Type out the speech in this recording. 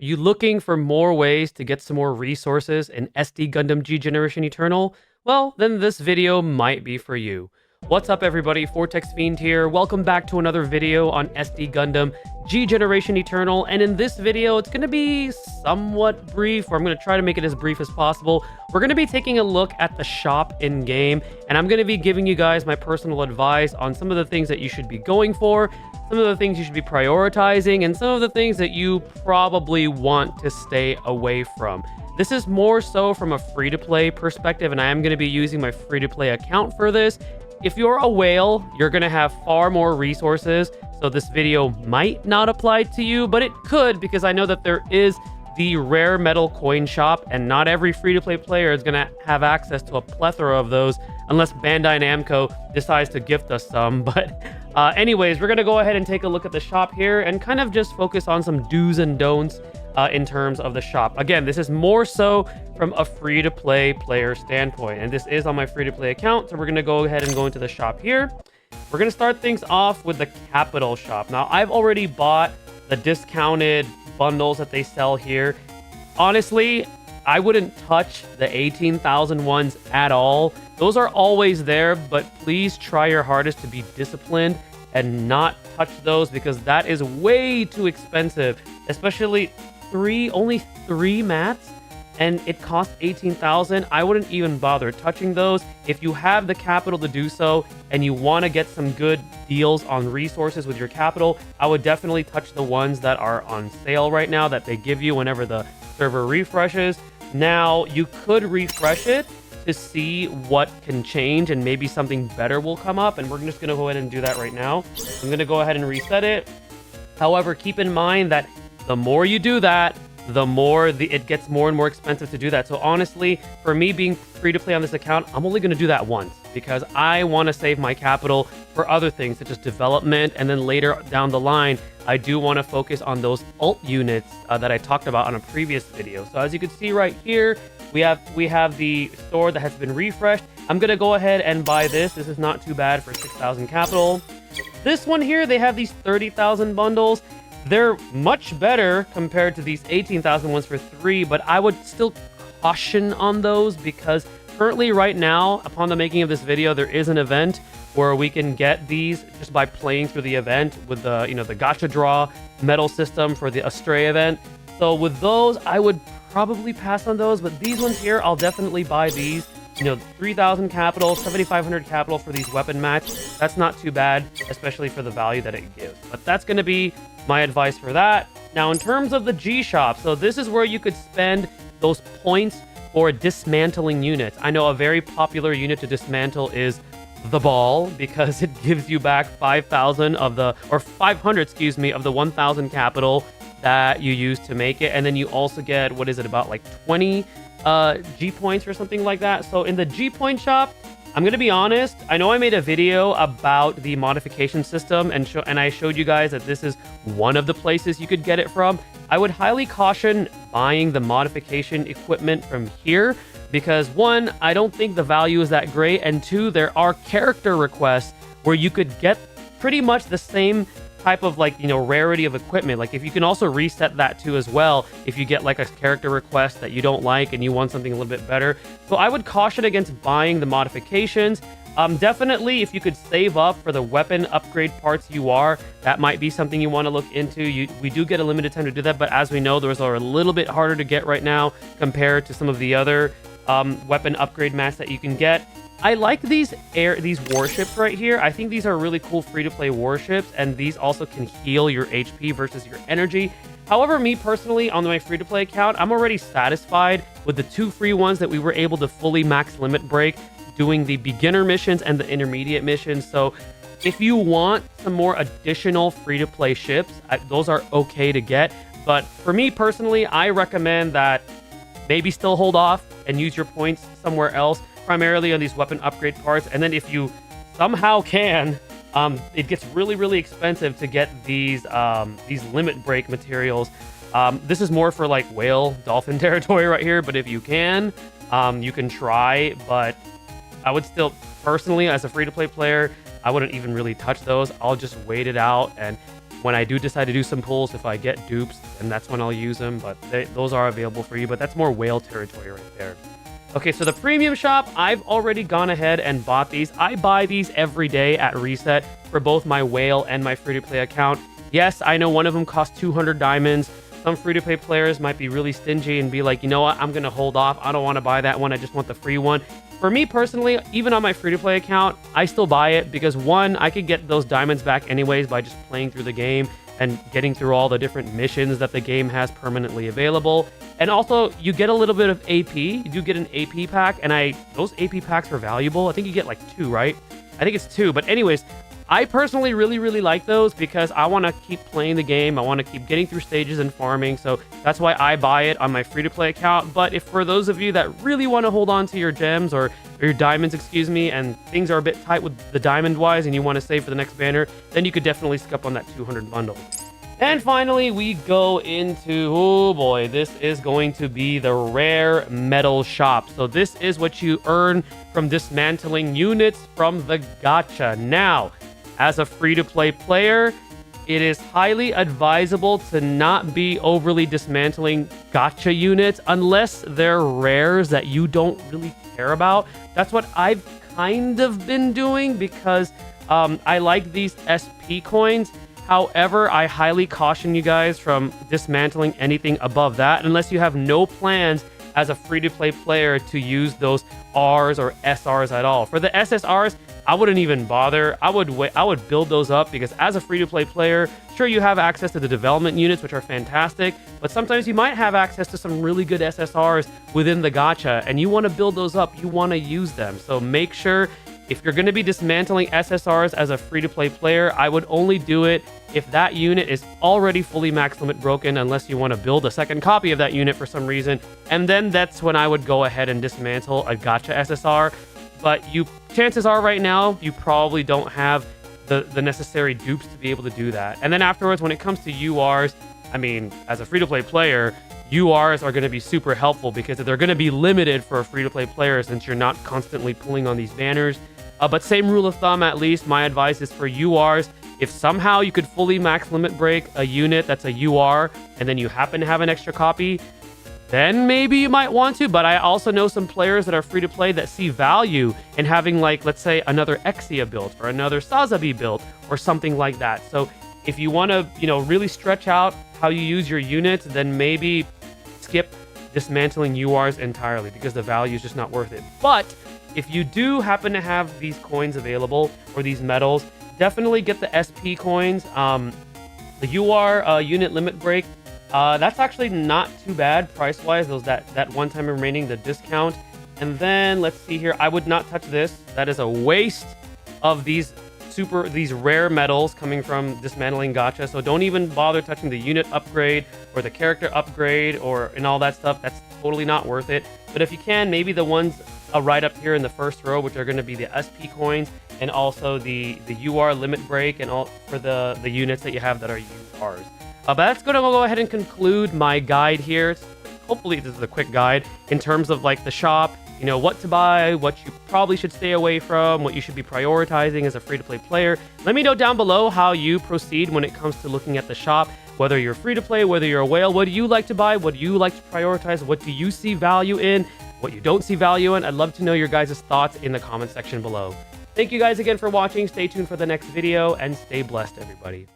Are you looking for more ways to get some more resources in SD Gundam G Generation Eternal? Well, then this video might be for you. What's up everybody, Fortexfiend here. Welcome back to another video on SD Gundam G Generation Eternal, and in this video it's going to be somewhat brief, or I'm going to try to make it as brief as possible. We're going to be taking a look at the shop in-game, and I'm going to be giving you guys my personal advice on some of the things that you should be going for, some of the things you should be prioritizing, and some of the things that you probably want to stay away from. This is more so from a free-to-play perspective, and I am going to be using my free-to-play account for this. If you're a whale, you're going to have far more resources, so this video might not apply to you, but it could, because I know that there is the rare metal coin shop, and not every free-to-play player is going to have access to a plethora of those, unless Bandai Namco decides to gift us some. But anyways, we're going to go ahead and take a look at the shop here and kind of just focus on some do's and don'ts in terms of the shop. Again, this is more so from a free-to-play player standpoint, and this is on my free-to-play account, so we're going to go ahead and go into the shop here. We're going to start things off with the Capital shop. Now, I've already bought the discounted bundles that they sell here. Honestly, I wouldn't touch the 18,000 ones at all. Those are always there, but please try your hardest to be disciplined and not touch those, because that is way too expensive, especially only three mats, and it costs 18,000. I wouldn't even bother touching those. If you have the capital to do so and you want to get some good deals on resources with your capital, I would definitely touch the ones that are on sale right now that they give you whenever the server refreshes. Now, you could refresh it to see what can change, and maybe something better will come up, and we're just going to go ahead and do that right now. I'm going to go ahead and reset it. However, keep in mind that the more you do that, the more it gets more and more expensive to do that. So honestly, for me being free to play on this account, I'm only going to do that once, because I want to save my capital for other things such as development, and then later down the line, I do want to focus on those alt units that I talked about on a previous video. So as you can see right here, we have the store that has been refreshed. I'm going to go ahead and buy this. This is not too bad for 6,000 capital. This one here, they have these 30,000 bundles. They're much better compared to these 18,000 ones for 3, but I would still caution on those, because currently right now, upon the making of this video, there is an event where we can get these just by playing through the event with the, the Gacha draw medal system for the Astray event. So with those, I would probably pass on those, but these ones here, I'll definitely buy these. 3,000 capital, 7,500 capital for these weapon match. That's not too bad, especially for the value that it gives. But that's going to be my advice for that. Now, in terms of the G shop, so this is where you could spend those points for dismantling units. I know a very popular unit to dismantle is the ball, because it gives you back 5,000 of the, or 500, excuse me, of the 1,000 capital that you use to make it. And then you also get, what is it, about like 20 G points or something like that. So in the G point shop, I'm gonna be honest, I know I made a video about the modification system, and I showed you guys that this is one of the places you could get it from. I would highly caution buying the modification equipment from here, because one, I don't think the value is that great, and two, there are character requests where you could get pretty much the same type of rarity of equipment. Like, if you can also reset that too as well, if you get like a character request that you don't like and you want something a little bit better. So I would caution against buying the modifications. Definitely, if you could save up for the weapon upgrade parts that might be something you want to look into. We do get a limited time to do that, but as we know, those are a little bit harder to get right now compared to some of the other weapon upgrade mats that you can get. I like these warships right here. I think these are really cool free-to-play warships, and these also can heal your HP versus your energy. However, me personally, on my free-to-play account, I'm already satisfied with the 2 free ones that we were able to fully max limit break, doing the beginner missions and the intermediate missions. So if you want some more additional free-to-play ships, those are okay to get. But for me personally, I recommend that maybe still hold off and use your points somewhere else, primarily on these weapon upgrade parts. And then if you somehow can, it gets really, really expensive to get these limit break materials. This is more for like whale, dolphin territory right here, but if you can try. But I would still, personally, as a free-to-play player, I wouldn't even really touch those. I'll just wait it out, and when I do decide to do some pulls, if I get dupes, and that's when I'll use them. But those are available for you, but that's more whale territory right there. Okay, so the premium shop, I've already gone ahead and bought these. I buy these every day at reset for both my whale and my free-to-play account. Yes, I know one of them costs 200 diamonds. Some free-to-play players might be really stingy and be like, you know what, I'm going to hold off. I don't want to buy that one. I just want the free one. For me personally, even on my free-to-play account, I still buy it because, one, I could get those diamonds back anyways by just playing through the game and getting through all the different missions that the game has permanently available. And also, you get a little bit of AP. You do get an AP pack, and those AP packs are valuable. I think you get like 2, right? I think it's 2. But anyways, I personally really like those because I want to keep playing the game. I want to keep getting through stages and farming. So that's why I buy it on my free-to-play account. But if for those of you that really want to hold on to your gems or your diamonds, excuse me, and things are a bit tight with the diamond-wise and you want to save for the next banner, then you could definitely skip on that 200 bundle. And finally, we go into, oh boy, this is going to be the rare metal shop. So this is what you earn from dismantling units from the gacha. Now, as a free-to-play player, it is highly advisable to not be overly dismantling gacha units unless they're rares that you don't really care about. That's what I've kind of been doing because I like these SP coins. However, I highly caution you guys from dismantling anything above that unless you have no plans as a free-to-play player to use those Rs or SRs at all. For the SSRs, I wouldn't even bother. I would build those up because as a free-to-play player, sure, you have access to the development units, which are fantastic, but sometimes you might have access to some really good SSRs within the gacha, and you want to build those up. You want to use them. So make sure if you're going to be dismantling SSRs as a free-to-play player, I would only do it if that unit is already fully max limit broken, unless you want to build a second copy of that unit for some reason. And then that's when I would go ahead and dismantle a gacha SSR. But chances are right now, you probably don't have the necessary dupes to be able to do that. And then afterwards, when it comes to URs, I mean, as a free-to-play player, URs are going to be super helpful because they're going to be limited for a free-to-play player since you're not constantly pulling on these banners. But same rule of thumb, at least, my advice is for URs, if somehow you could fully max limit break a unit that's a UR, and then you happen to have an extra copy, then maybe you might want to. But I also know some players that are free to play that see value in having, like, let's say another Exia built or another Sazabi built or something like that. So if you want to, really stretch out how you use your units, then maybe skip dismantling URs entirely because the value is just not worth it. But if you do happen to have these coins available or these medals, definitely get the SP coins. The UR unit limit break, that's actually not too bad price-wise. That one time remaining, the discount. And then let's see here. I would not touch this. That is a waste of these rare medals coming from dismantling gacha. So don't even bother touching the unit upgrade or the character upgrade and all that stuff. That's totally not worth it. But if you can, maybe the ones right up here in the first row, which are going to be the SP coins and also the UR limit break and all for the units that you have that are URs. But that's going to go ahead and conclude my guide here. Hopefully this is a quick guide in terms of like the shop, what to buy, what you probably should stay away from, what you should be prioritizing as a free-to-play player. Let me know down below how you proceed when it comes to looking at the shop, whether you're free-to-play, whether you're a whale. What do you like to buy? What do you like to prioritize? What do you see value in? What you don't see value in? I'd love to know your guys' thoughts in the comment section below. Thank you guys again for watching. Stay tuned for the next video and stay blessed, everybody.